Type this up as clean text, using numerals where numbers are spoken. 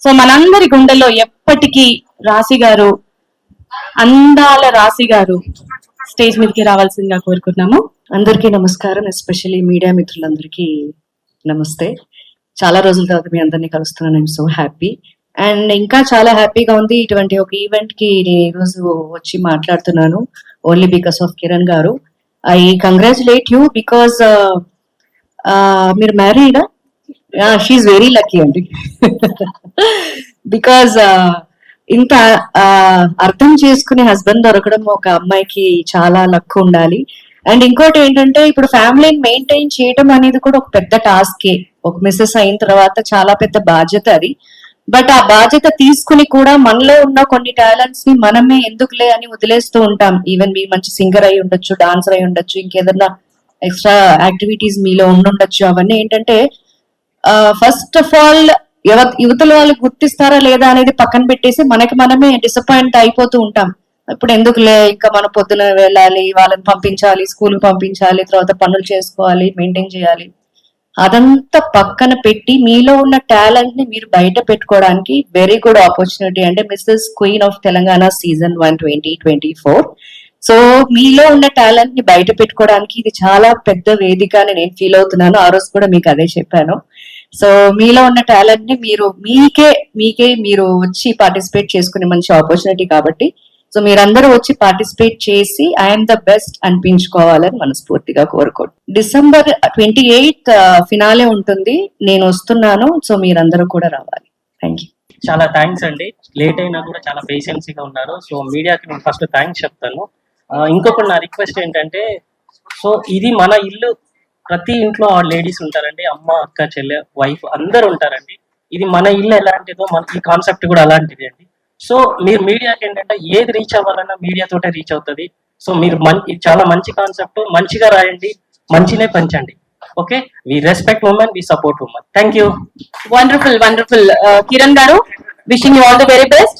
So మనందరి గుండెల్లో ఎప్పటికీ రాశి గారు, అందాల రాశి గారు స్టేజ్ మీదకి రావాల్సిందిగా కోరుకుంటున్నాము. అందరికీ నమస్కారం, ఎస్పెషల్లీ మీడియా మిత్రులందరికీ నమస్తే. చాలా రోజుల తర్వాత మీ అందరినీ కలుస్తున్నాను. ఐఎమ్ సో హ్యాపీ అండ్ ఇంకా చాలా హ్యాపీగా ఉంది. ఇటువంటి ఒక ఈవెంట్ కి నేను ఈరోజు వచ్చి మాట్లాడుతున్నాను ఓన్లీ బికాస్ ఆఫ్ కిరణ్ గారు. ఐ కంగ్రాచులేట్ యూ బికాస్ మీరు మ్యారీడా? షీఈ్ వెరీ లక్కీ అండి. బికాజ్ ఇంత అర్థం చేసుకునే హస్బెండ్ దొరకడం ఒక అమ్మాయికి చాలా లక్ ఉండాలి. అండ్ ఇంకోటి ఏంటంటే ఇప్పుడు ఫ్యామిలీని మెయింటైన్ చేయడం అనేది కూడా ఒక పెద్ద టాస్కే. ఒక మిస్సెస్ అయిన తర్వాత చాలా పెద్ద బాధ్యత అది. బట్ ఆ బాధ్యత తీసుకుని కూడా మనలో ఉన్న కొన్ని టాలెంట్స్ ని మనమే ఎందుకులే అని వదిలేస్తూ ఉంటాం. ఈవెన్ మీరు మంచి సింగర్ అయి ఉండొచ్చు, డాన్సర్ అయి ఉండొచ్చు, ఇంకేదన్నా ఎక్స్ట్రా యాక్టివిటీస్ మీలో ఉండుండొచ్చు. అవన్నీ ఏంటంటే ఫస్ట్ ఆఫ్ ఆల్ యువతల వాళ్ళు గుర్తిస్తారా లేదా అనేది పక్కన పెట్టేసి మనకి మనమే డిసప్పాయింట్ అయిపోతూ ఉంటాం. ఇప్పుడు ఎందుకులే, ఇంకా మన పొద్దున వెళ్ళాలి, వాళ్ళని పంపించాలి, స్కూల్ పంపించాలి, తర్వాత పనులు చేసుకోవాలి, మెయింటైన్ చేయాలి. అదంతా పక్కన పెట్టి మీలో ఉన్న టాలెంట్ ని మీరు బయట పెట్టుకోవడానికి వెరీ గుడ్ ఆపర్చునిటీ అంటే Mrs queen of Telangana season 1 2024. So మీలో ఉన్న టాలెంట్ ని బయట పెట్టుకోవడానికి ఇది చాలా పెద్ద వేదిక అని నేను ఫీల్ అవుతున్నాను. ఆ రోజు కూడా మీకు అదే చెప్పాను. సో మీలో ఉన్న టాలెంట్ ని మీరు మీకే మీరు వచ్చి పార్టిసిపేట్ చేసుకునే మంచి ఆపర్చునిటీ కాబట్టి సో మీరందరూ వచ్చి పార్టిసిపేట్ చేసి ఐఎమ్ ద బెస్ట్ అనిపించుకోవాలని మనస్ఫూర్తిగా కోరుకోండి. December 28 ఫినాలే ఉంటుంది. నేను వస్తున్నాను. సో మీరందరూ కూడా రావాలి. Thank you. చాలా థ్యాంక్స్ అండి. లేట్ అయినా కూడా చాలా పేషెన్సీగా ఉన్నారు. సో మీడియాకి నేను ఫస్ట్ థ్యాంక్స్ చెప్తాను. ఇంకొకటి నా రిక్వెస్ట్ ఏంటంటే, సో ఇది మన ఇల్లు. ప్రతి ఇంట్లో ఆ లేడీస్ ఉంటారండి, అమ్మ, అక్క, చెల్లె, వైఫ్ అందరు ఉంటారండి. ఇది మన ఇల్లు ఎలాంటిదో మన ఈ కాన్సెప్ట్ కూడా అలాంటిది అండి. సో మీరు మీడియాకి ఏంటంటే ఏది రీచ్ అవ్వాలన్నా మీడియాతోటే రీచ్ అవుతుంది. సో మీరు చాలా మంచి కాన్సెప్ట్, మంచిగా రాయండి, మంచినే పంచండి. Okay, we respect women, we support women. Thank you. Wonderful Kiran garu, wishing you all the very best.